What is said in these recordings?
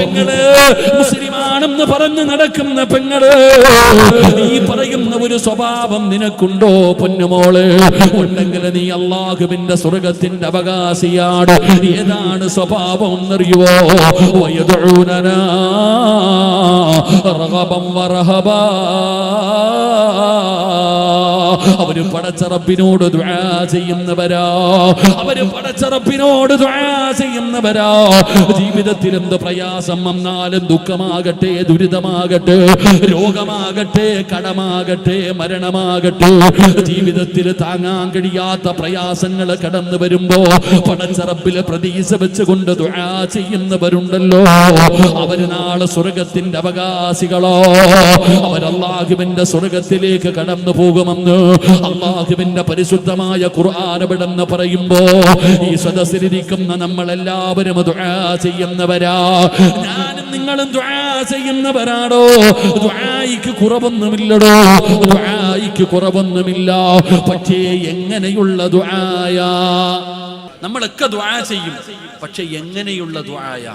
പെങ്ങള് മുസ്ലിമാണെന്ന് പറഞ്ഞ് നടക്കുന്ന പെങ്ങള്, ഈ പറയുന്ന ഒരു സ്വഭാവം നിനക്കുണ്ടോ പൊന്നുമോള്? ഉണ്ടെങ്കിൽ നീ അല്ലാഹുവിന്റെ സ്വർഗത്തിന്റെ അവകാശിയാണ്. ഏതാണ് സ്വഭാവം എന്നറിയുവോ? വയദഊനനാ റഗബൻ വറഹബാ. അവര് പടച്ച റബ്ബിനോട് ദുആ ചെയ്യുന്നവരാ. അവര് പടച്ച റബ്ബിനോട് ദുആ ചെയ്യുന്നവരാ. ജീവിതത്തിൽ എന്ത് പ്രയാസം വന്നാലും, ദുഃഖമാകട്ടെ, ദുരിതമാകട്ടെ, രോഗമാകട്ടെ, കടമാകട്ടെ, മരണമാകട്ടെ, ജീവിതത്തിൽ താങ്ങാൻ കഴിയാത്ത പ്രയാസങ്ങൾ കടന്നു വരുമ്പോ പടച്ച റബ്ബിലെ പ്രതീക്ഷ വെച്ചുകൊണ്ട് ദുആ ചെയ്യുന്നവരുണ്ടല്ലോ, അവര് നാളെ സ്വർഗത്തിന്റെ അവകാശികളോ. അവരല്ലാഹുവിന്റെ സ്വർഗത്തിലേക്ക് കടന്നു പോകുമെന്ന് അല്ലാഹുവിന്റെ പരിശുദ്ധമായ ഖുർആൻ എവിടെന്ന് പറയുമ്പോ ഈ സദസ്സിലിരിക്കുന്ന നമ്മളെല്ലാവരും ദുആ ചെയ്യുന്നവരാ. ഞാനും നിങ്ങളും ദുആ ചെയ്യുന്നവരാണോ? ദുആയിക്ക് കുറവൊന്നുമില്ലടോ, ദുആയിക്ക് കുറവൊന്നുമില്ല. പക്ഷേ എങ്ങനെയുള്ള ദുആയാ? നമ്മളൊക്കെ ദുആ ചെയ്യും, പക്ഷെ എങ്ങനെയുള്ള ദുആയാ?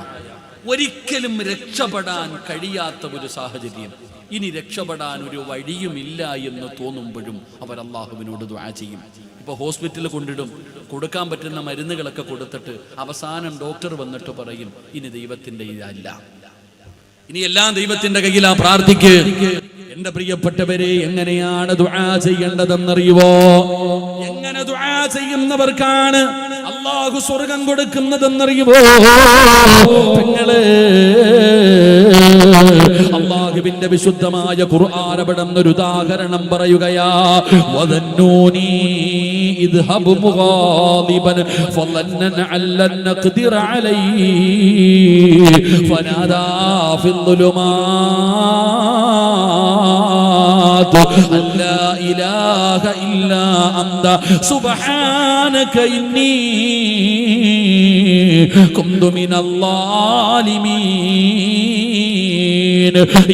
ഒരിക്കലും രക്ഷപ്പെടാൻ കഴിയാത്ത ഒരു സാഹചര്യം, ഇനി രക്ഷപ്പെടാൻ ഒരു വഴിയുമില്ല എന്ന് തോന്നുമ്പോഴും അവർ അല്ലാഹുവിനോട് ദുആ ചെയ്യും. ഇപ്പൊ ഹോസ്പിറ്റലിൽ കൊണ്ടിടും, കൊടുക്കാൻ പറ്റുന്ന മരുന്നുകളൊക്കെ കൊടുത്തിട്ട് അവസാനം ഡോക്ടർ വന്നിട്ട് പറയും ഇനി ദൈവത്തിന്റെ ഇതല്ല, ഇനി എല്ലാം ദൈവത്തിന്റെ കയ്യിലാ, പ്രാർത്ഥിക്ക്. എന്റെ പ്രിയപ്പെട്ടവരെ, എങ്ങനെയാണ് ദുആ ചെയ്യേണ്ടതെന്നറിയുവോ? എങ്ങനെ ദുആ ചെയ്യുന്നവർക്കാണ് അല്ലാഹു സ്വർഗം കൊടുക്കുന്നതെന്നറിയുവോ? പെങ്ങളെ, അല്ലാഹുവിന്റെ വിശുദ്ധമായ ഖുർആൻ അവിടുന്ന് ഉദാഹരണം പറയുകയാ. വദന്നൂനി ഇദ്ഹബ് മുഗാദിബൻ ഫളന്നൻ അല്ലൻ നഖ്ദിറ അലൈഹി ഫനാദാ ഫിൽ ളുമാത് അല്ലാ ഇലാഹ ഇല്ലാ അന്ത സുബ്ഹാനക ഇന്നി കുന്തു മിനൽ ളാലിമീൻ.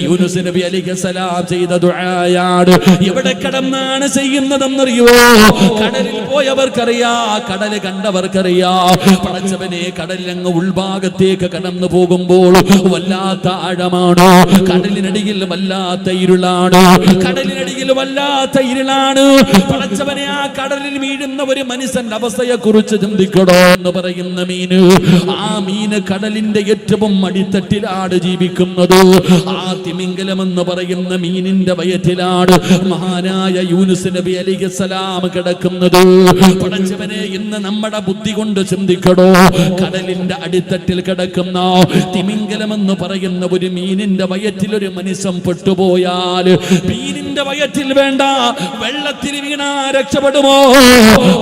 യൂനുസ് നബി അലൈഹിസ്സലാം ചെയ്ത ദുആയാണ്. എവിടെ കടന്നാണ് ചെയ്യുന്നതെന്നറിയോ? കടലിൽ പോയവർക്കറിയാ, കടല് കണ്ടവർക്കറിയാ. പടച്ചവനെ, കടലിൽ അങ്ങ് ഉൾഭാഗത്തേക്ക് കടന്നു പോകുമ്പോൾ വല്ലാത്ത ആഴമാണ്, കടലിനടിയിൽ വല്ലാത്ത ഇരുളാണ്, കടലിനടിയിൽ വല്ലാത്ത ഇരുളാണ്. പടച്ചവനെ, ആ കടലിൽ വീഴുന്ന ഒരു മനുഷ്യന്റെ അവസ്ഥയെ കുറിച്ച് ചിന്തിക്കണോ എന്ന് പറയുന്ന മീന്, ആ മീന് കടലിന്റെ ഏറ്റവും അടിത്തട്ടിലാണ് ജീവിക്കുന്നത്. ആ തിമിംഗലം എന്ന് പറയുന്ന മീനിന്റെ വയറ്റിലാണ് മഹാനായ യൂനുസ് നബി അലൈഹിസ്സലാം കിടക്കുന്നത്. പടച്ചവനെ, ഇന്ന് നമ്മുടെ ബുദ്ധി കൊണ്ട് ചിന്തിക്കണോ, കടലിന്റെ അടിത്തട്ടിൽ കിടക്കുന്ന തിമിംഗലം എന്ന് പറയുന്ന ഒരു മീനിന്റെ വയറ്റിൽ ഒരു മനുഷ്യൻ പെട്ടുപോയാൽ, മീനിന്റെ വയറ്റിൽ വേണ്ട, വെള്ളത്തിൽ വീണാ രക്ഷപ്പെടുമോ?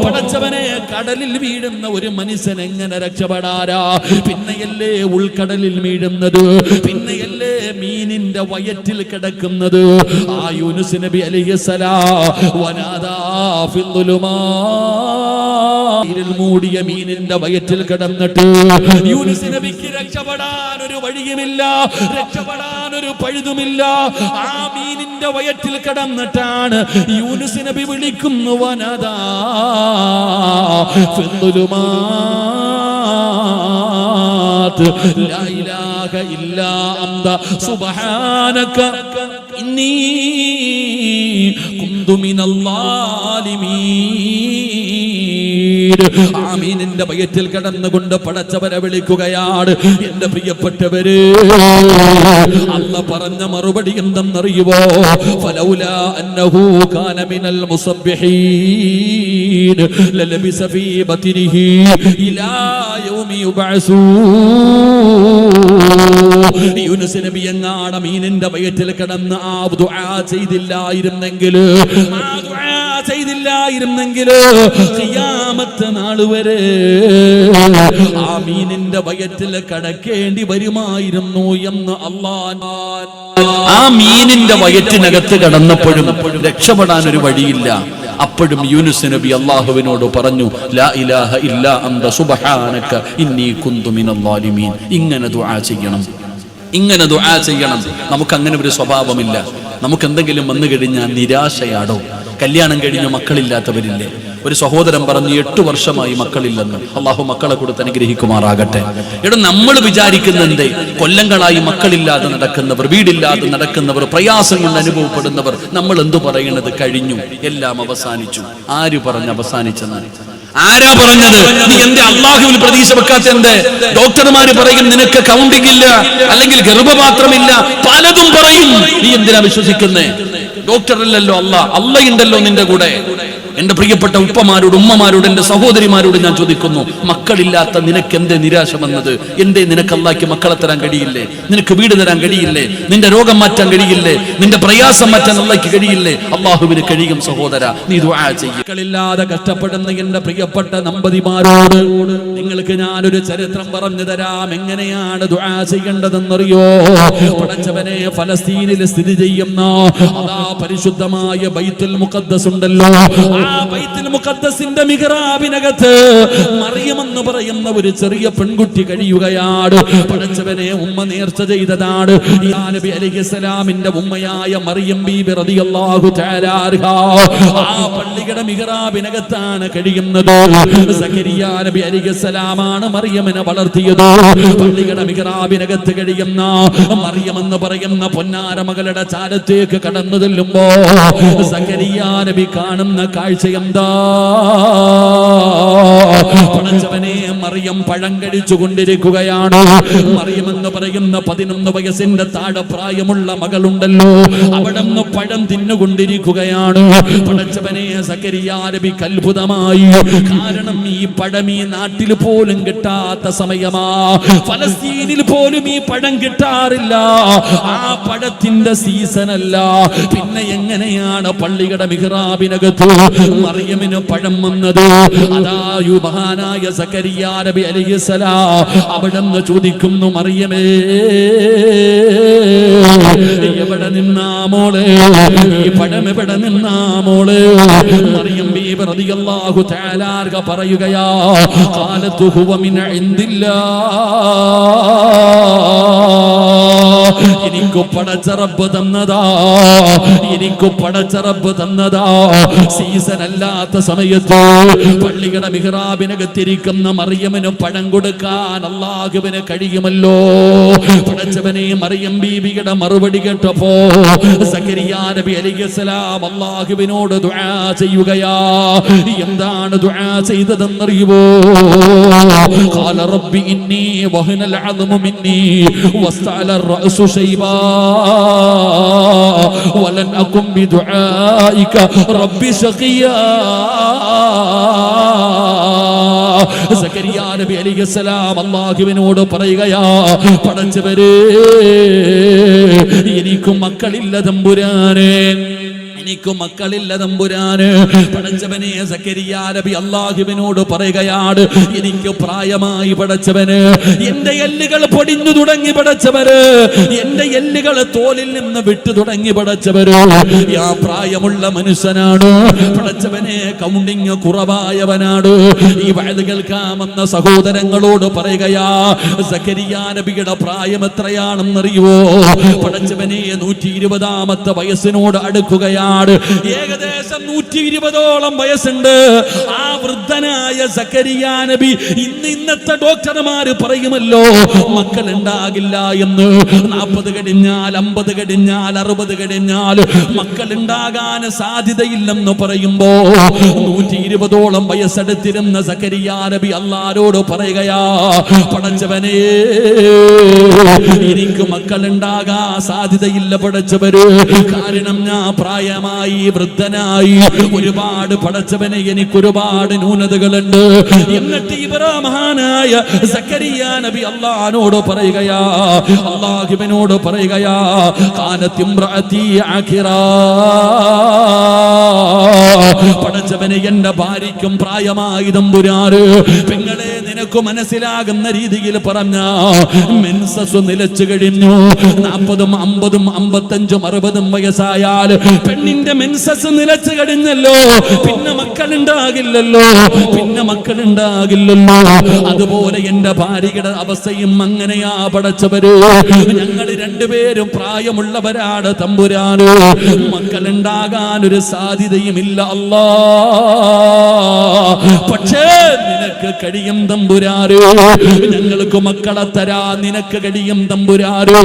പടച്ചവനെ, കടലിൽ വീഴുന്ന ഒരു മനുഷ്യൻ എങ്ങനെ രക്ഷപ്പെടാരാ? പിന്നെയല്ലേ ഉൾക്കടലിൽ വീഴുന്നത്, പിന്നെയല്ലേ മീനിന്റെ വയറ്റിൽ കിടക്കുന്നത്. ആ യൂനുസ് നബി അലൈഹിസ്സലാം വനാദാ ഫിൽ ളുമാത്, മൂടിയ മീനിന്റെ വയറ്റിൽ കിടന്നിട്ട് യൂനുസ് നബിക്ക് രക്ഷപ്പെടാൻ ഒരു വഴിയുമില്ല, രക്ഷപ്പെടാൻ ഒരു പഴുതുമില്ല. ആ മീനിന്റെ വയറ്റിൽ കിടന്നിട്ടാണ് യൂനുസ് നബി വിളിക്കുന്നു, വനാദാ ഫിൽ ളുമാത് ലാ ഇലാഹ ഇല്ലാ അന്ത സുബ്ഹാനക ഇന്നി കുന്തു മിനൽ ളാലിമീൻ. ആമീനിന്റെ വയറ്റിൽ കടന്നുകൊണ്ട് പടച്ചവനെ വിളിക്കുകയാണ്. എന്റെ പ്രിയപ്പെട്ടവര്, അല്ലാഹു പറഞ്ഞ മറുപടി എന്തെന്നറിയുവോ? ഫലൗലാ അന്നഹു കാന മിനൽ മുസബ്ബിഹീൻ ലലബിസ ഫീ ബത്നിഹി ഇലാ യൗമി യുബഅസൂൻ. യൂനുസ് നബി എങ്ങാട് മീനിന്റെ വയറ്റിൽ കിടന്ന് ആ ദുആ ചെയ്തില്ലായിരുന്നെങ്കിൽ, ആ ദുആ ചെയ്തില്ലായിരുന്നെങ്കിൽ ഖിയാമത്ത് നാൾ വരെ ആ മീനിന്റെ വയറ്റിൽ കടക്കേണ്ടി വരുമായിരുന്നു എന്ന് അല്ലാഹ്. ആ മീനിന്റെ വയറ്റിനകത്ത് കടന്നപ്പോഴും രക്ഷപ്പെടാൻ ഒരു വഴിയില്ല. അപ്പോഴും യൂനുസ് നബി അല്ലാഹുവിനോട് പറഞ്ഞു, ലാ ഇലാഹ ഇല്ലാ അന്ത സുബ്ഹാനക ഇന്നി കുന്തു മിനൽ ളാലിമീൻ. ഇങ്ങനെ ദുആ ചെയ്യണം, ഇങ്ങനെ ദുആ ചെയ്യണം. നമുക്ക് അങ്ങനെ ഒരു സ്വഭാവമില്ല. നമുക്ക് എന്തെങ്കിലും വന്നു കഴിഞ്ഞാൽ നിരാശയാടോ, കല്യാണം കഴിഞ്ഞ് മക്കളില്ലാത്തവരില്ലേ? ഒരു സഹോദരൻ പറഞ്ഞു 8 വർഷമായി മക്കളില്ലെന്ന്. അള്ളാഹു മക്കളെ കൊടുത്ത് അനുഗ്രഹിക്കുമാറാകട്ടെ. ഇവിടെ നമ്മൾ വിചാരിക്കുന്ന എന്തേ, കൊല്ലങ്ങളായി മക്കളില്ലാതെ നടക്കുന്നവർ, വീടില്ലാതെ നടക്കുന്നവർ, പ്രയാസം കൊണ്ട് അനുഭവപ്പെടുന്നവർ, നമ്മൾ എന്തു പറയുന്നത്? കഴിഞ്ഞു, എല്ലാം അവസാനിച്ചു. ആര് പറഞ്ഞ് അവസാനിച്ചെന്നാണ്? ആരാ പറഞ്ഞത്? നീ എന്റെ അള്ളാഹുവിൽ പ്രതീക്ഷ വെക്കാത്ത എന്തേ? ഡോക്ടർമാര് പറയും നിനക്ക് കൗണ്ടിങ് ഇല്ല, അല്ലെങ്കിൽ ഗർഭപാത്രമില്ല, പലതും പറയും. നീ എന്തിനാ വിശ്വസിക്കുന്നേ? ഡോക്ടറല്ലല്ലോ അല്ല ഉണ്ടല്ലോ നിന്റെ കൂടെ. എന്റെ പ്രിയപ്പെട്ട ഉപ്പമാരോട്, ഉമ്മമാരോട്, എന്റെ സഹോദരിമാരോട് ഞാൻ ചോദിക്കുന്നു, മക്കളില്ലാത്ത നിനക്ക് എന്തേ നിരാശ വന്നത്? എന്തേ നിനക്ക് അല്ലാഹ്ക്ക് മക്കളെ തരാൻ കഴിയില്ലേ? നിനക്ക് വീട് തരാൻ കഴിയില്ലേ? നിന്റെ രോഗം മാറ്റാൻ കഴിയില്ലേ? നിന്റെ പ്രയാസം മാറ്റാൻ അല്ലാഹ്ക്ക് കഴിയില്ലേ? അള്ളാഹുവിന് കഴിയും സഹോദര. നീ ദുആ ചെയ്യ്. മക്കളില്ലാതെ കഷ്ടപ്പെടുന്ന എന്റെ പ്രിയപ്പെട്ട ദമ്പതിമാരോട് നിങ്ങൾക്ക് ഞാനൊരു ചരിത്രം പറഞ്ഞു തരാം. എങ്ങനെയാണ് ദുആ ചെയ്യേണ്ടതെന്നറിയോ? പടച്ചവനെ, ഫലസ്തീനിൽ സ്ഥിതി ചെയ്യുന്ന അതാ പരിശുദ്ധമായ ബൈത്തുൽ മുഖദ്ദസ് ഉണ്ടല്ലോ, ആ ബൈത്തുൽ മുഖദ്ദസിന്റെ മിഹ്റാബിനകത്ത് മറിയം എന്ന് പറയുന്ന ഒരു ചെറിയ പെൺകുട്ടി കഴിയുകയാണ്. പടച്ചവനെ, ഉമ്മ നേർച്ച ചെയ്തതാണ്. ഈസാ നബി അലൈഹിസ്സലാമിന്റെ ഉമ്മയായ മറിയം ബീബി റളിയല്ലാഹു തആല അൻഹ ആ പള്ളിയുടെ മിഹ്റാബിനകത്താണ് കഴിയുന്നത്. സക്കരിയ നബി അലൈഹിസ്സലാമാണ് മറിയമിനെ വളർത്തിയത്. പള്ളിയുടെ മിഹ്റാബിനകത്ത് കഴിയുന്ന മറിയം എന്ന് പറയുന്ന പൊന്നാര മകളുടെ ചാരത്തേക്ക് കടന്നു ചെല്ലുമ്പോ സക്കരിയ നബി കാണുന്ന കാഴ്ച എന്താ? പടച്ചവനെ, മറിയം പഴം കഴിച്ചു കൊണ്ടിരിക്കുകയാണ്. മറിയം എന്ന് പറയുന്ന 11 വയസ്സിന്റെ താഴെ പ്രായമുള്ള മകളുണ്ടല്ലോ, അവിടെ നിന്ന് പഴം തിന്നുകൊണ്ടിരിക്കുകയാണ്. പടച്ചവനെ, സക്കരിയ നബിക്ക് അത്ഭുതമായി. കാരണം ഈ പഴം ഈ നാട്ടിൽ പോലും കിട്ടാത്ത സമയമാ. ഫലസ്തീനിൽ പോലും ഈ പഴം കിട്ടാറില്ല. ആ പഴത്തിന്റെ സീസണല്ല. പിന്നെ എങ്ങനെയാണ് പള്ളിയുടെ മിഹ്റാബിനകത്ത് മറിയമിന് പഴം വന്നത്? അതാ മഹാനായ സക്കരിയ നബി അലൈഹിസ്സലാം അവിടെ നിന്ന് ചോദിക്കുന്നു, മറിയമേ, എവിടെ നിന്നാ മോളെ? ഈ പഴം എവിടെ നിന്നാ മോളെ? മറിയം ബീബി റളിയല്ലാഹു തആല അൻഹ പറയുകയാ, ഖാലതു ഹുവ മിൻ ഇൻദില്ലാഹ്, എനിക്ക് പടച്ച റബ്ബ് തന്നതാ, എനിക്ക് പടച്ച റബ്ബ് തന്നതാ. സീസൺ അല്ലാത്ത സമയത്ത് പള്ളിയുടെ മിഹ്റാബിനകത്തിരിക്കുന്ന മറിയമിന് പഴം കൊടുക്കാൻ അല്ലാഹുവിന് കഴിയുമല്ലോ. പടച്ചവനെ, മറിയം ബീബിയുടെ മറുപടി കേട്ടപ്പോ സക്കരിയ നബി അലൈഹിസ്സലാം അല്ലാഹുവിനോട് ദുആ ചെയ്യുകയാ. എന്താണ് ദുആ ചെയ്തതെന്നറിയുമോ? ഖാല റബ്ബി ഇന്നി വഹനൽ അദ്മു മിന്നി വസ്തഅല റഅസു ശൈബാ വലൻ അകും ബിദുആഇക റബ്ബി ശഖിയാ. സക്കരിയ നബി അലൈഹിസ്സലാം അല്ലാഹുവിനോട് പറയുകയാ, പടച്ചവരേ, എനിക്കും മക്കളില്ല തമ്പുരാനെ, എനിക്ക് മക്കളില്ല തമ്പുരാന്. പടച്ചവനെ, സക്കരിയ നബി അല്ലാഹുവിനോട് പറയുകയാണ്, എനിക്ക് പ്രായമായി പടച്ചവന്, എന്റെ എല്ലുകൾ പൊടിഞ്ഞു തുടങ്ങി പടച്ചവര്, എന്റെ എല്ലുകൾ തോലിൽ നിന്ന് വിട്ടു തുടങ്ങി പടച്ചവര്. ആ പ്രായമുള്ള മനുഷ്യനാണ് പടച്ചവനെ, കൗണ്ടിങ് കുറവായവനാണ്. ഈ വഅദ് കേൾക്കാമെന്ന സഹോദരങ്ങളോട് പറയുകയാ, സക്കരിയ നബിയുടെ പ്രായം എത്രയാണെന്നറിയുവോ? പടച്ചവനെ, 120ാമത്തെ വയസ്സിനോട് അടുക്കുകയാണ്. ഏകദേശം 120ഓളം വയസ്സുണ്ട്. ആ വൃദ്ധനായ സക്കരിയ നബി ഇന്നത്തെ ഡോക്ടർമാര് പറയുമല്ലോ മക്കൾ ഉണ്ടാകില്ല എന്ന്. 40 കഴിഞ്ഞാൽ, 50 കഴിഞ്ഞാൽ, 60 കഴിഞ്ഞാൽ മക്കൾ ഉണ്ടാകാൻ സാധ്യതയില്ലെന്ന് പറയുമ്പോ 120ഓളം വയസ്സെടുത്തിരുന്ന സക്കരിയ നബി അല്ലാഹുവോട് പറയുകയാ, പടച്ചവനെ, എനിക്ക് മക്കൾ ഉണ്ടാകാൻ സാധ്യതയില്ല പടച്ചവര്. കാരണം ഞാൻ പ്രായമായി, വൃദ്ധനായി, ഒരുപാട് പടച്ചവനെ, എനിക്ക് ഒരുപാട് ന്യൂനതകളുണ്ട്. എന്നിട്ട് മഹാനായ സക്കരിയ നബി അല്ലാഹുവോട് പറയുകയാ, അല്ലാഹുവിനോട് പറയുകയാ, കാനത് ഇംറഅതി ആഖിറാ, പടച്ചവനെ എന്റെ ഭാര്യയ്ക്കും പ്രായമായി തമ്പുരാന്. പെങ്ങളെ നിനക്ക് മനസ്സിലാകുന്ന രീതിയിൽ പറഞ്ഞ മെൻസസ് നിലച്ചു കഴിഞ്ഞു. 40, 50, 55, 60 വയസ്സായാൽ പെണ്ണിന്റെ മെൻസസ് നിലച്ചു കഴിഞ്ഞല്ലോ. പിന്നെ മക്കളുണ്ടാകില്ലല്ലോ. അതുപോലെ എന്റെ ഭാര്യയുടെ അവസ്ഥയും അങ്ങനെയാ പടച്ചവര്. ഞങ്ങൾ രണ്ടുപേരും പ്രായമുള്ളവരാണ് തമ്പുരാന്. മക്കളുണ്ടാകാൻ ഒരു സാധ്യതയുമില്ല അല്ലാ. പക്ഷേ നിനക്ക് കഴിയും തമ്പുരാന്. ഞങ്ങൾക്ക് മക്കളെ തരാ നിനക്ക് കഴിയും തമ്പുരാന്.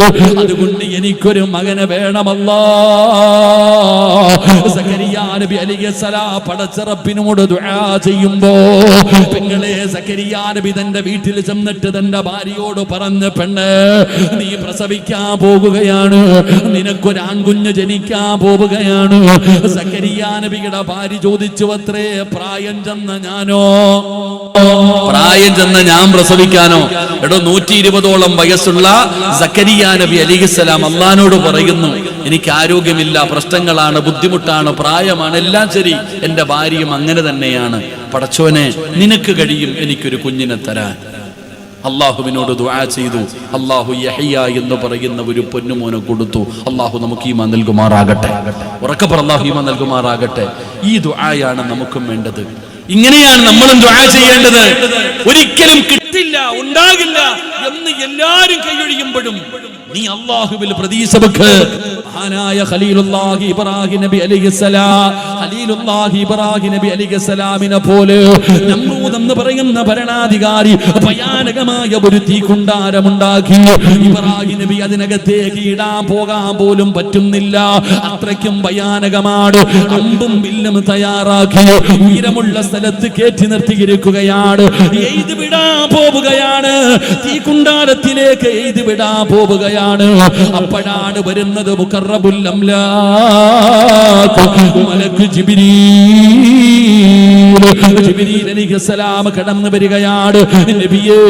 അതുകൊണ്ട് എനിക്കൊരു മകനെ വേണമല്ലാ. സക്കരിയാ നബി അലൈഹിസ്സലാം പടച്ച റബ്ബിനോട് ദുആ ചെയ്യുമ്പോ പെങ്ങളെ സക്കരിയാ നബി തന്റെ വീട്ടിൽ ചെന്നിട്ട് തന്റെ ഭാര്യയോട് പറഞ്ഞു, പെണ്ണ് നീ പ്രസവിക്കാൻ പോകുകയാണ്, നിനക്കൊരു ആൺകുഞ്ഞ് ജനിക്കാൻ പോവുകയാണ്. സക്കരിയാ നബിയുടെ ഭാര്യ ചോദിച്ചു, അത്രേ പ്രായം ചെന്ന ഞാനോ? പ്രായം ചെന്ന ഞാൻ പ്രസവിക്കാനോ? എടോ 120ഓളം വയസ്സുള്ള സക്കരിയാ നബി അലൈഹിസ്സലാം അല്ലാഹുവോട് പറയുന്നു, എനിക്ക് ആരോഗ്യമില്ല, പ്രശ്നങ്ങളാണ്, ബുദ്ധിമുട്ടാണ്, പ്രായമാണ്, എല്ലാം ശരി, എന്റെ ഭാര്യയും അങ്ങനെ തന്നെയാണ്. പടച്ചോനെ നിനക്ക് കഴിയും എനിക്കൊരു കുഞ്ഞിനെ തരാൻ. അള്ളാഹുവിനോട് ദുആ ചെയ്തു. അള്ളാഹു യഹ്യ എന്ന് പറയുന്ന ഒരു പൊന്നുമോനെ കൊടുത്തു. അള്ളാഹു നമുക്ക് ഈമാൻ നൽകുമാറാകട്ടെ. ഉറക്കെ പറ, അള്ളാഹു ഈമാൻ നൽകുമാറാകട്ടെ. ഈ ദുആയാണ് നമുക്കും വേണ്ടത്. ഇങ്ങനെയാണ് നമ്മളും ദുആ ചെയ്യേണ്ടത്. ഒരിക്കലും കിട്ടില്ല, ഉണ്ടാകില്ല എന്ന് എല്ലാരും കൈയൊഴിയുമ്പോഴും നീ അല്ലാഹുവിൽ പ്രതീക്ഷ വെക്ക്. മഹാനായ ഖലീലുല്ലാഹി ഇബ്രാഹിം നബി അലൈഹിസ്സലാമിനെ പോലെ നമ്രൂദ് എന്ന് പറയുന്ന ഭരണാധികാരി ഭയാനകമായ ഒരു തീക്കുണ്ടാരമുണ്ടാക്കി. ഇബ്രാഹിം നബി അതിനകത്തേക്ക് ഇടാൻ പോകാൻ പോലും പറ്റുന്നില്ല. അത്രയ്ക്കും ഭയാനകമാണ്. അമ്പും വില്ലും തയ്യാറാക്കി ഉയരമുള്ള സ്ഥലത്ത് കയറ്റി നിർത്തിയിരിക്കുകയാണ്. എയ്ത് വിടാൻ പോവുകയാണ്. തീക്കുണ്ടാരത്തിലേക്ക് എയ്ത് വിടാൻ പോവുകയാണ്. അപ്പോഴാണ് വരുന്നത് മുഖറബുൽ അംലാഖ് മലക്ക് ജിബ്രീൽ അലൈഹിസ്സലാം കടന്നു വരികയാണ്. നബിയേ,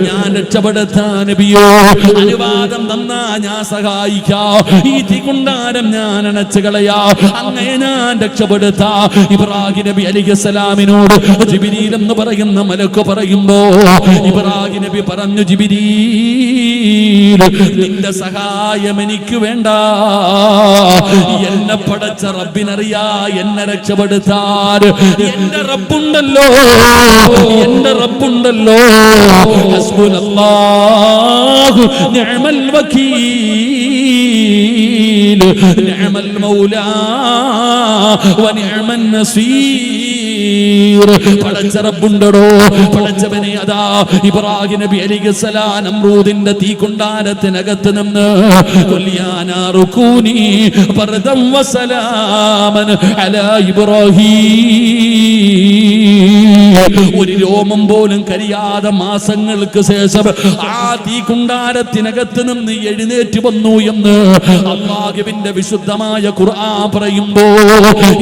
ഞാൻ രക്ഷപ്പെടുത്താൻ നബിയോ അനുവാദം തന്നാ ഞാൻ സഹായിക്കാം. ഈ തീക്കുണ്ടാരം ഞാൻ അണച്ചു കളയാ, അങ്ങനെ ഞാൻ രക്ഷപ്പെടുത്താ. ഇബ്രാഹിം നബി അലൈഹിസ്സലാമിനോട് ജിബ്രീൽ എന്ന് പറയുന്ന മലക്ക് പറയുമ്പോ ഇബ്രാഹിം നബി പറഞ്ഞു, ജിബ്രീൽ നിന്റെ സഹായം എനിക്ക് വേണ്ട. എന്നെ പടച്ച റബ്ബിനറിയാ എന്നെ രക്ഷപ്പെടുത്താൻ. എന്റെ റബ്ബുണ്ടല്ലോ, ഹസ്ബുനല്ലാഹു നിഅമൽ വകീൽ നിഅമൽ മൗലാ വ നിഅമൻ നസീർ. പടച്ച റബ്ബുണ്ടോ, പടച്ചവനെ. അതാ ഇബ്രാഹിം നബി അലൈഹിസ്സലാം നമ്രൂദിന്റെ തീക്കുണ്ടാരത്തിനകത്ത് നിന്ന് റുകൂനി ബർദൻ വസലാമൻ അലാ ഇബ്രാഹിം. ഒരു രോമം പോലും കരിയാതെ മാസങ്ങൾക്ക് ശേഷം ആ തീക്കുണ്ടാരത്തിനകത്ത് നിന്ന് എഴുന്നേറ്റ് വന്നു എന്ന് അല്ലാഹുവിന്റെ വിശുദ്ധമായ ഖുർആൻ പറയുമ്പോ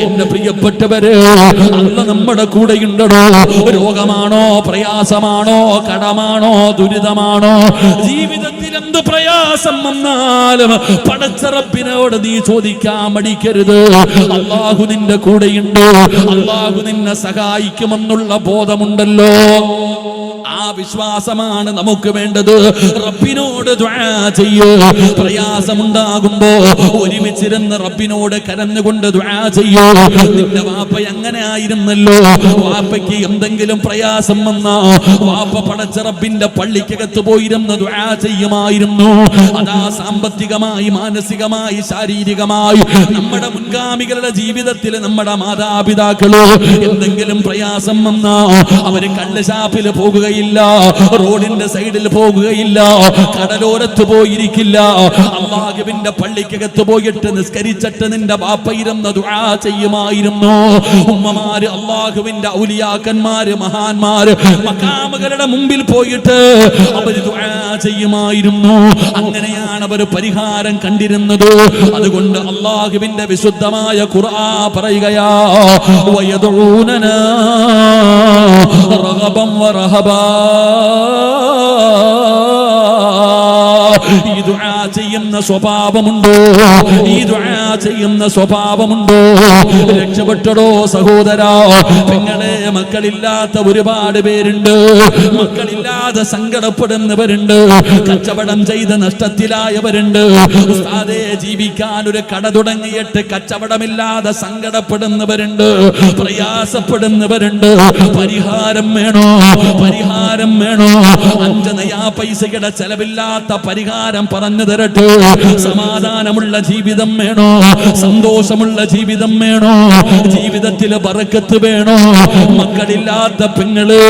എന്റെ പ്രിയപ്പെട്ടവരെ, അല്ലാഹ് നമ്മുടെ കൂടെയുണ്ടോ? രോഗമാണോ, പ്രയാസമാണോ, കടമാണോ, ദുരിതമാണോ, ജീവിതത്തിൽ എന്ത് പ്രയാസം വന്നാലും പടച്ച റബ്ബിനോട് നീ ചോദിക്കാൻ മടിക്കരുത്. അല്ലാഹു നിന്റെ കൂടെയുണ്ട്, അല്ലാഹു നിന്നെ സഹായിക്കുമെന്നുള്ള ബോധമുണ്ടല്ലോ. ആ വിശ്വാസമാണ് നമുക്ക് വേണ്ടത്. റബ്ബിനോട് ദുആ ചെയ്യൂ. പ്രയാസമുണ്ടാകുമ്പോ ഒരുമിച്ചിരുന്ന് റബ്ബിനോട് കരഞ്ഞുകൊണ്ട് ദുആ ചെയ്യൂ. നിന്റെ വാപ്പ അങ്ങനെ ആയിരുന്നല്ലോ. വാപ്പയ്ക്ക് എന്തെങ്കിലും പ്രയാസം വന്നാ വാപ്പ പടച്ച റബ്ബിന്റെ പള്ളിക്കകത്ത് പോയിരുന്ന് ദുആ ചെയ്യുമായിരുന്നു. അതാ സാമ്പത്തികമായി, മാനസികമായി, ശാരീരികമായി നമ്മുടെ മുൻഗാമികളുടെ ജീവിതത്തിൽ നമ്മുടെ മാതാപിതാക്കളോ എന്തെങ്കിലും പ്രയാസം വന്നാ അവര് കള്ളുഷാപ്പിൽ പോകുകയില്ല, റോഡിന്റെ സൈഡിൽ പോകുകയില്ല, കടലോരത്ത് പോയിരിക്കില്ല. അല്ലാഹുവിന്റെ പള്ളിക്കകത്ത് പോയിട്ട് നിസ്കരിച്ചിട്ട് നിന്റെ ബാപ്പയിരുന്ന് ദുആ ചെയ്യുമായിരുന്നു. ഉമ്മമാര്, അല്ലാഹുവിന്റെ ഔലിയാക്കന്മാര്, മഹാന്മാര് മഖാമുകളുടെ മുമ്പിൽ പോയിട്ട് അവർ ദുആ ചെയ്യുമായിരുന്നു. അങ്ങനെയാണ് അവർ പരിഹാരം കണ്ടിരുന്നത്. അതുകൊണ്ട് അല്ലാഹുവിന്റെ വിശുദ്ധമായ ഖുർആൻ പറയുകയാ, വയദഊനനാ റഗബൻ വറഹബാ. ഈ ദുആ ചെയ്യുന്ന സ്വഭാവമുണ്ടോ? ഈ ദുആ ചെയ്യുന്ന സ്വഭാവമുണ്ടോ? രക്ഷപ്പെട്ടടോ സഹോദരാ. പെങ്ങളെ, മക്കളില്ലാത്ത ഒരുപാട് പേരുണ്ട്. മക്കളില്ലാതെ സങ്കടപ്പെടുന്നവരുണ്ട്. കച്ചവടം ചെയ്ത് നഷ്ടത്തിലായവരുണ്ട്. ഉസ്താദേ, ജീവിക്കാൻ ഒരു കട തുടങ്ങിയിട്ട് കച്ചവടമില്ലാതെ സങ്കടപ്പെടുന്നവരുണ്ട്, പ്രയാസപ്പെടുന്നവരുണ്ട്. പരിഹാരം വേണോ? പരിഹാരം വേണോ? 5 നയാ പൈസയുടെ ചെലവില്ലാത്ത പരിഹാരം പറഞ്ഞു തരട്ടെ. സമാധാനമുള്ള ജീവിതം വേണോ? സന്തോഷമുള്ള ജീവിതം വേണോ? ജീവിതത്തിൽ ബറക്കത്ത് വേണോ? മക്കളില്ലാത്ത പെങ്ങള്,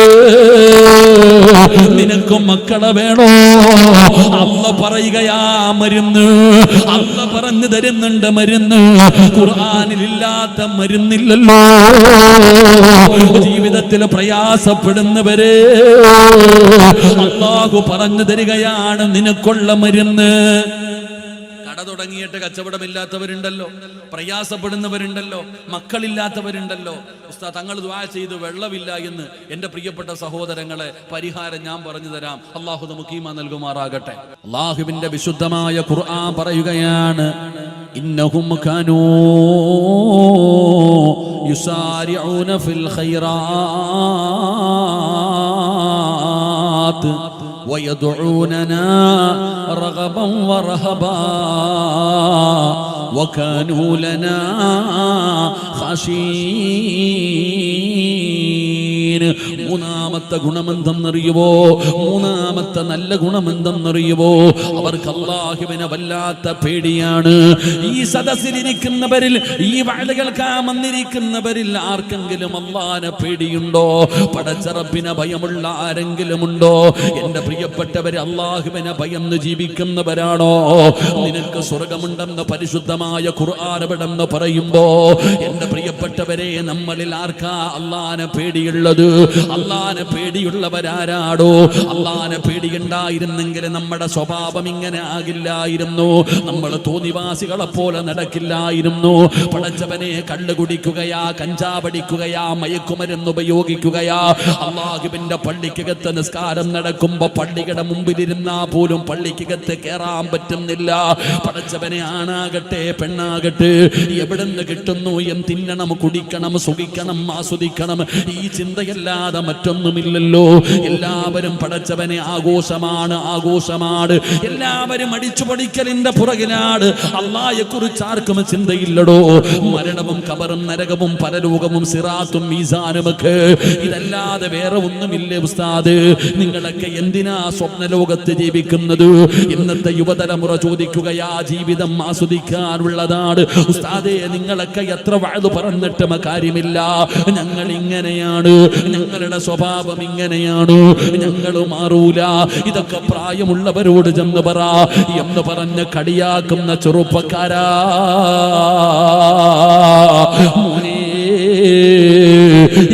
നിനക്കും മക്കളെ വേണോ? അല്ലാഹ് പറയുകയാ മരുന്ന്. അല്ലാഹ് പറഞ്ഞു തരുന്നുണ്ട് മരുന്ന്. ഖുർആനിലില്ലാത്ത മരുന്നില്ലല്ലോ. ജീവിതത്തിൽ പ്രയാസപ്പെടുന്നവരെ അല്ലാഹു പറഞ്ഞു തരികയാണ് നിനക്കുള്ള മരുന്ന്. കട തുടങ്ങിയിട്ട് കച്ചവടമില്ലാത്തവരുണ്ടല്ലോ, പ്രയാസപ്പെടുന്നവരുണ്ടല്ലോ, മക്കളില്ലാത്തവരുണ്ടല്ലോ. ഉസ്താദ്, തങ്ങൾ ദുആ ചെയ്തു വെള്ളമില്ല എന്ന്. എൻ്റെ പ്രിയപ്പെട്ട സഹോദരങ്ങളെ, പരിഹാരം ഞാൻ പറഞ്ഞു തരാം. അള്ളാഹു നമുക്ക് ഈമാൻ നൽകുമാറാകട്ടെ. അള്ളാഹുവിന്റെ വിശുദ്ധമായ ഖുർആൻ പറയുകയാണ്, ഇന്നഹും കാനൂ യുസാരിഊന ഫിൽ ഖൈറാത്ത് ويدعوننا رغبا ورهبا وكانوا لنا خاشعين. മൂന്നാമത്തെ ഗുണമെന്തെന്നറിയുവോ? മൂന്നാമത്തെ നല്ല ഗുണമെന്തെന്നറിയുവോ? അവർക്ക് അല്ലാഹുവിനെ വല്ലാത്ത പേടിയാണ്. ഈ സദസ്സിലിരിക്കുന്നവരിൽ, ഈ വഅദ് കേൾക്കാൻ വന്നിരിക്കുന്നവരിൽ ആർക്കെങ്കിലും അല്ലാഹുവിനെ പേടിയുണ്ടോ? പടച്ച റബ്ബിനെ ഭയമുള്ള ആരെങ്കിലും ഉണ്ടോ? എൻ്റെ പ്രിയപ്പെട്ടവരെ, അല്ലാഹുവിനെ ഭയന്ന് ജീവിക്കുന്നവരാണോ? നിനക്ക് സ്വർഗമുണ്ടെന്ന് പരിശുദ്ധമായ ഖുർആൻ എവിടെന്ന് പറയുമ്പോ, എൻ്റെ പ്രിയപ്പെട്ടവരെ, നമ്മളിൽ ആർക്കാ അല്ലാഹുവിനെ പേടിയുള്ളത്? അല്ലാഹുവിനെ പേടിയുള്ളവരാരാടോ? അല്ലാഹുവിനെ പേടിയുണ്ടായിരുന്നെങ്കിൽ നമ്മുടെ സ്വഭാവം ഇങ്ങനെ ആകില്ലായിരുന്നു. നമ്മൾ തോന്നിവാസികളെ പോലെ നടക്കില്ലായിരുന്നു. പടച്ചവനെ, കള്ള് കുടിക്കുകയാ, കഞ്ചാവടിക്കുകയാ, മയക്കുമരുന്ന് ഉപയോഗിക്കുകയാ. അല്ലാഹുവിന്റെ പള്ളിക്കകത്ത് നിസ്കാരം നടക്കുമ്പോ പള്ളിയുടെ മുമ്പിലിരുന്നാ പോലും പള്ളിക്കകത്ത് കയറാൻ പറ്റുന്നില്ല. പടച്ചവനെ, ആണാകട്ടെ പെണ്ണാകട്ടെ, എവിടെന്ന് കിട്ടുന്നു തിന്നണം, കുടിക്കണം, സുഖിക്കണം, ആസ്വദിക്കണം, ഈ ചിന്തയല്ലാതെ മറ്റൊന്നുമില്ലല്ലോ. എല്ലാവരും പടച്ചവനെ ആഘോഷമാണ്, ആഘോഷമാണ്. എല്ലാവരും അടിച്ചു പൊടിക്കലിന്റെ പുറകിലാണ്. അല്ലാഹയെ കുറിച്ച് ആർക്കും ചിന്തയില്ലടോ. മരണവും ഖബറും നരകവും പരലോകവും സിറാത്തും മീസാനുമൊക്കെ, ഇതല്ലാതെ വേറെ ഒന്നുമില്ലേ ഉസ്താദ്? നിങ്ങളൊക്കെ എന്തിനാ സ്വപ്നലോകത്ത് ജീവിക്കുന്നത്? ഇന്നത്തെ യുവതലമുറ ചോദിക്കുകയാ, ജീവിതം ആസ്വദിക്കാനുള്ളതാണ്. ഉസ്താദേ, നിങ്ങളൊക്കെ എത്ര വഅദ് പറഞ്ഞിട്ടും കാര്യമില്ല. ഞങ്ങൾ ഇങ്ങനെയാണ്, ഞങ്ങളുടെ സ്വഭാവം ഇങ്ങനെയാണ്, ഞങ്ങൾ മാറൂല. ഇതൊക്കെ പ്രായമുള്ളവരോട് ചെന്ന് പറ എന്ന് പറഞ്ഞ് കളിയാക്കുന്ന ചെറുപ്പക്കാരാ, മോനെ,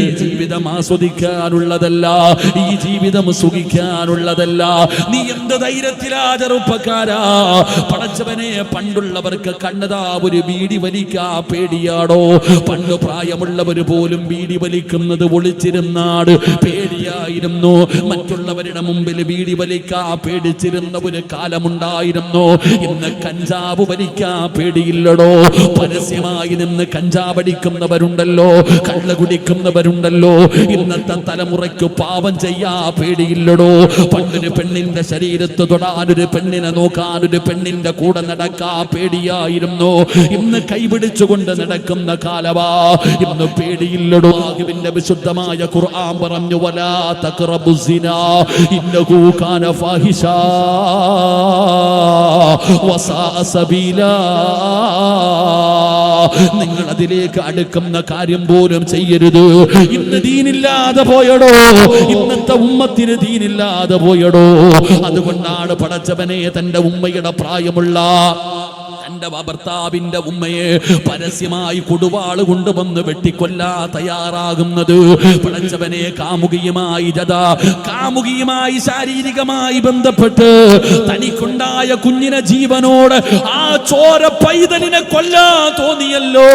ഈ ജീവിതം ആസ്വദിക്കാനുള്ളതല്ല, ഈ ജീവിതം സുഖിക്കാനുള്ളതല്ല. നീ എന്ത് ധൈര്യത്തിലാ ചെറുപ്പക്കാരാ? പടച്ചവനെ, പണ്ടുള്ളവർക്ക് കണ്ണതാ ഒരു ബീഡി വലിക്കാ പേടിയാടോ? പണ്ട് പ്രായമുള്ളവർ പോലും ബീഡി വലിക്കുന്നത് ഒളിച്ചിരുന്നാട് പേടിയായിരുന്നു. മറ്റുള്ളവരുടെ മുമ്പിൽ ബീഡി വലിക്കാ പേടിച്ചിരുന്ന ഒരു കാലമുണ്ടായിരുന്നു. ഇന്ന് കഞ്ചാവ് വലിക്കാ പേടിയില്ലടോ. പരസ്യമായി നിന്ന് കഞ്ചാവടിക്കുന്നവരുണ്ടല്ലോ, കള്ള് കുടിക്കുന്നവരുണ്ടല്ലോ. ഇന്നത്തെ തലമുറയ്ക്ക് പാപം ചെയ്യാ പേടിയില്ലടോ. പണ്ടൊരു പെണ്ണിന്റെ ശരീരത്ത് തൊടാനൊരു പെണ്ണിനെ നോക്കാനൊരു പെണ്ണിന്റെ കൂടെ നടക്കാ പേടിയായിരുന്നു. ഇന്ന് കൈപിടിച്ചുകൊണ്ട് നടക്കുന്ന കാലവാ. ഇന്ന് പേടിയില്ലടോ. അല്ലാഹുവിന്റെ വിശുദ്ധമായ ഖുർആൻ പറഞ്ഞു, വലാ തഖറബുസ്സിനാ ഇന്നഹു കാന ഫാഹിശാ വസാഅ സബീലാ. നിങ്ങൾ അതിലേക്ക് അടുക്കുന്ന കാര്യം പോലും ചെയ്യരുത്. ഇന്ന് ദീനില്ലാതെ പോയടോ. ഇന്നത്തെ ഉമ്മത്തിന് ദീനില്ലാതെ പോയടോ. അതുകൊണ്ടാണ് പടച്ചവനെ, തന്റെ ഉമ്മയുടെ പ്രായമുള്ള തന്റെ ഭർത്താവിന്റെ ഉമ്മയെ പരസ്യമായി കൊടുവാള് കൊണ്ടുവന്ന് വെട്ടിക്കൊല്ലാ തയ്യാറാകുന്നത്. പടച്ചവനെ, കാമുകിയുമായി ശാരീരികമായി ബന്ധപ്പെട്ട് തനിക്കുണ്ടായ കുഞ്ഞിനെ ജീവനോട് ആ ചോര പൈതലിനെ കൊല്ലാൻ തോന്നിയല്ലോ.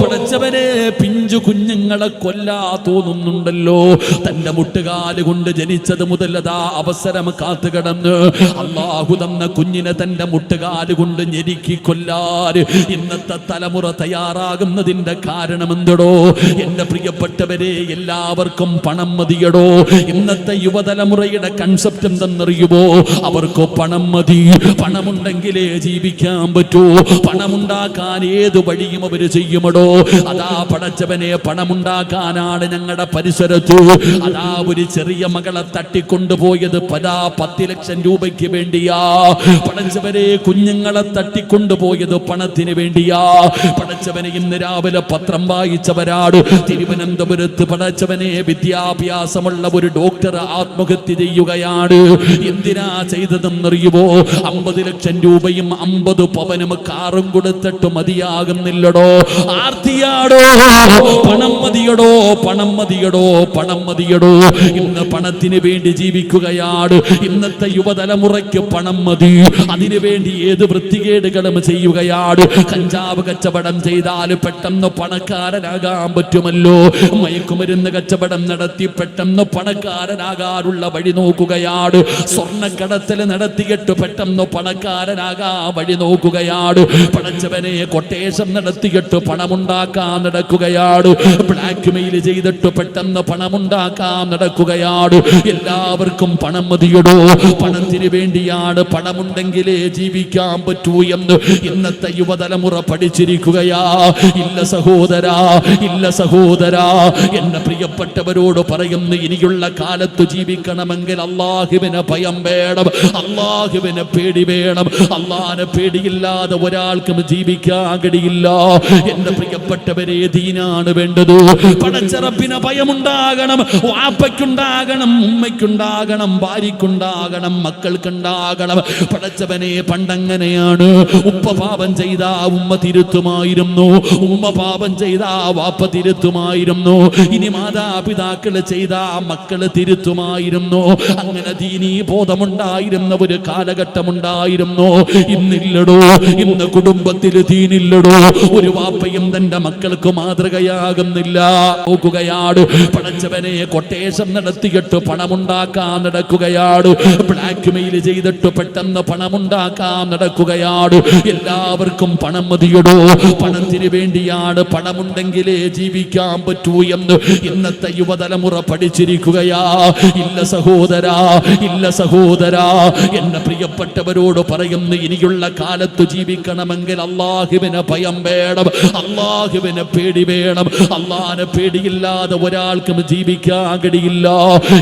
പടച്ചവനെ, പിഞ്ചു കുഞ്ഞുങ്ങളെ കൊല്ലാ തോന്നുന്നുണ്ടല്ലോ. തന്റെ മുട്ടുകാല് കൊണ്ട് ജനിച്ചത് മുതൽ അതാ അവസരം കാത്തുകിടന്ന് അല്ലാഹു തന്ന കുഞ്ഞിനെ തന്റെ മുട്ടുകാല് കൊണ്ട് കൊണ്ട് ഞെരുക്കി കൊല്ലാൻ ഇന്നത്തെ തലമുറ തയ്യാറാകുന്നതിന്റെ കാരണം എന്തടോ? എന്റെ പ്രിയപ്പെട്ടവരെ, എല്ലാവർക്കും പണം മതിയടോ. ഇന്നത്തെ യുവതലമുറയുടെ കൺസെപ്റ്റ് എന്തെന്നറിയുമോ? അവർക്ക് പണം മതി. പണമുണ്ടെങ്കിലേ ജീവിക്കാൻ പറ്റൂ. പണമുണ്ടാക്കാൻ ഏത് വഴിയും അവര് ചെയ്യുമടോ. അതാ പടച്ചവനെ, പണമുണ്ടാക്കാനാണ് ഞങ്ങളുടെ പരിസരത്ത് അതാ ഒരു ചെറിയ മകളെ തട്ടിക്കൊണ്ടുപോയത് 10 ലക്ഷം രൂപയ്ക്ക് വേണ്ടിയാ. പടച്ചവനെ, കുഞ്ഞുങ്ങളെ തട്ടിക്കൊണ്ടുപോയത് പണത്തിന് വേണ്ടിയാ. പടച്ചവനെ, ഇന്ന് രാവിലെ പത്രം വായിച്ചവരാട് തിരുവനന്തപുരത്ത് പടച്ചവനെ വിദ്യാഭ്യാസമുള്ള ഒരു ഡോക്ടർ ആത്മഹത്യ ചെയ്യുകയാണ്. എന്തിനാ ചെയ്തതെന്നറിയുമോ? 50 ലക്ഷം രൂപയും 50 പവനും കാറും കൊടുത്തിട്ട് മതിയാകുന്നില്ലടോ. ആർത്തിയാടോ, പണം മതിയടോ, പണം മതിയടോ, പണം മതിയടോ. ഇന്ന് പണത്തിന് വേണ്ടി ജീവിക്കുകയാണ് ഇന്നത്തെ യുവതലമുറയ്ക്ക്. പണം മതി. അതിനുവേണ്ടി ഏത് വൃത്തികേടുകളും ചെയ്യുകയാണ്. കഞ്ചാവ് കച്ചവടം ചെയ്താൽ പെട്ടെന്ന് പണക്കാരനാകാൻ പറ്റുമല്ലോ. മയക്കുമരുന്ന് കച്ചവടം നടത്തി പെട്ടെന്ന് പണക്കാരനാകാനുള്ള വഴി നോക്കുകയാണ്. സ്വർണ്ണക്കടത്തൽ നടത്തിയിട്ട് പെട്ടെന്ന് പണക്കാരനാകാൻ വഴി നോക്കുകയാണ്. പടച്ചവനെ, കൊട്ടേഷൻ നടത്തിയിട്ട് പണമുണ്ടാക്കാൻ നടക്കുകയാണ്. ബ്ലാക്ക് മെയിൽ ചെയ്തിട്ട് പെട്ടെന്ന് പണമുണ്ടാക്കാൻ നടക്കുകയാണ്. എല്ലാവർക്കും പണം മതിയടോ. പണത്തിന് വേണ്ടിയാണ്. പണമുണ്ടെങ്കിലേ ജീവിക്കാൻ പറ്റൂ എന്ന് ഇന്നത്തെ യുവതലമുറ പഠിച്ചിരിക്കുകയാ. ഇല്ല സഹോദരാ, ഇല്ല സഹോദരാ. എന്റെ പ്രിയപ്പെട്ടവരോട് പറയുന്നു, ഇനിയുള്ള കാലത്ത് ജീവിക്കണമെങ്കിൽ അല്ലാഹുവിനെ ഭയം വേണം, അല്ലാഹുവിനെ പേടി വേണം. അല്ലാഹുവിനെ പേടിയില്ലാതെ ഒരാൾക്കും ജീവിക്കാൻ കഴിയില്ല. എന്റെ പ്രിയപ്പെട്ടവരെ, ദീനാണ് വേണ്ടത്. പടച്ചറപ്പിന് ഭയമുണ്ടാകണം. വാപ്പയ്ക്കുണ്ടാകണം, ഉമ്മയ്ക്കുണ്ടാകണം, ഭാര്യയ്ക്കുണ്ടാകണം, മക്കൾക്കുണ്ടാകണം. പടച്ചവനെ, പണ്ടങ്ങനെയാണ്. ഉപ്പ പാപം ചെയ്ത ഉമ്മ തിരുത്തുമായിരുന്നു, ഉമ്മ പാപം ചെയ്ത വാപ്പ തിരുത്തുമായിരുന്നു. ഇനി മാതാപിതാക്കൾ ചെയ്ത മക്കള് തിരുത്തുമായിരുന്നു. അങ്ങനെ ദീനീ ബോധമുണ്ടായിരുന്ന ഒരു കാലഘട്ടമുണ്ടായിരുന്നു. ഇന്നില്ലടോ. ഇന്ന് കുടുംബത്തിൽ ദീനില്ലടോ. ഒരു വാപ്പയും തന്റെ മക്കൾക്ക് മാതൃകയാകുന്നില്ല. നോക്കുകയാണ്. പടച്ചവനെ, കൊട്ടേഷൻ നടത്തിയിട്ട് പണമുണ്ടാക്കാൻ നടക്കുകയാണ്. ബ്ലാക്ക് മെയിൽ ചെയ്തിട്ട് പെട്ടെന്ന് പണമുണ്ടാക്കാൻ നടക്കുകയാണ്. എല്ലാവർക്കും പണം മതിയടോ. പണത്തിന് വേണ്ടിയാണ്. പണമുണ്ടെങ്കിലേ ജീവിക്കാൻ പറ്റൂ എന്ന് ഇന്നത്തെ യുവതലമുറ പഠിച്ചിരിക്കുകയാ. ഇല്ല സഹോദരാ, ഇല്ല സഹോദരാ. എന്റെ പ്രിയപ്പെട്ടവരോട് പറയുന്നു, ഇനിയുള്ള കാലത്ത് ജീവിക്കണമെങ്കിൽ അല്ലാഹുവിനെ ഭയം വേണം, അല്ലാഹുവിനെ പേടി വേണം. അല്ലാഹുവിനെ പേടിയില്ലാതെ ഒരാൾക്കും ജീവിക്കാൻ കഴിയില്ല.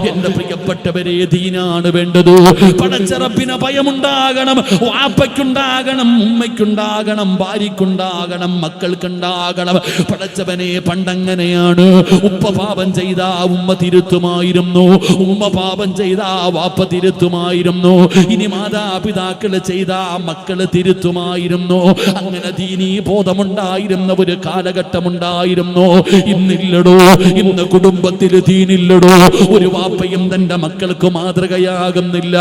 എന്റെ പ്രിയപ്പെട്ടവരെ, ദീനാണ് വേണ്ടത്. പടച്ചറപ്പിന് ഭയമുണ്ടാകണം. വാപ്പയ്ക്കുണ്ടാകണം, ഉമ്മയ്ക്കുണ്ടാകണം, ഭാര്യയ്ക്കുണ്ടാകണം, മക്കൾക്കുണ്ടാകണം. പടച്ചവനെ, പണ്ടങ്ങനെയാണ്. ഉപ്പ പാപം ചെയ്ത ഉമ്മ തിരുത്തുമായിരുന്നു, ഉമ്മ പാപം ചെയ്ത വാപ്പ തിരുത്തുമായിരുന്നു. ഇനി മാതാപിതാക്കൾ ചെയ്ത മക്കള് തിരുത്തുമായിരുന്നു. അങ്ങനെ ദീനീ ബോധമുണ്ടായിരുന്ന ഒരു കാലഘട്ടമുണ്ടായിരുന്നു. ഇന്നില്ലടോ. ഇന്ന് കുടുംബത്തിൽ ദീനില്ലടോ. ഒരു വാപ്പയും തന്റെ മക്കൾക്ക് മാതൃകയാകുന്നില്ല.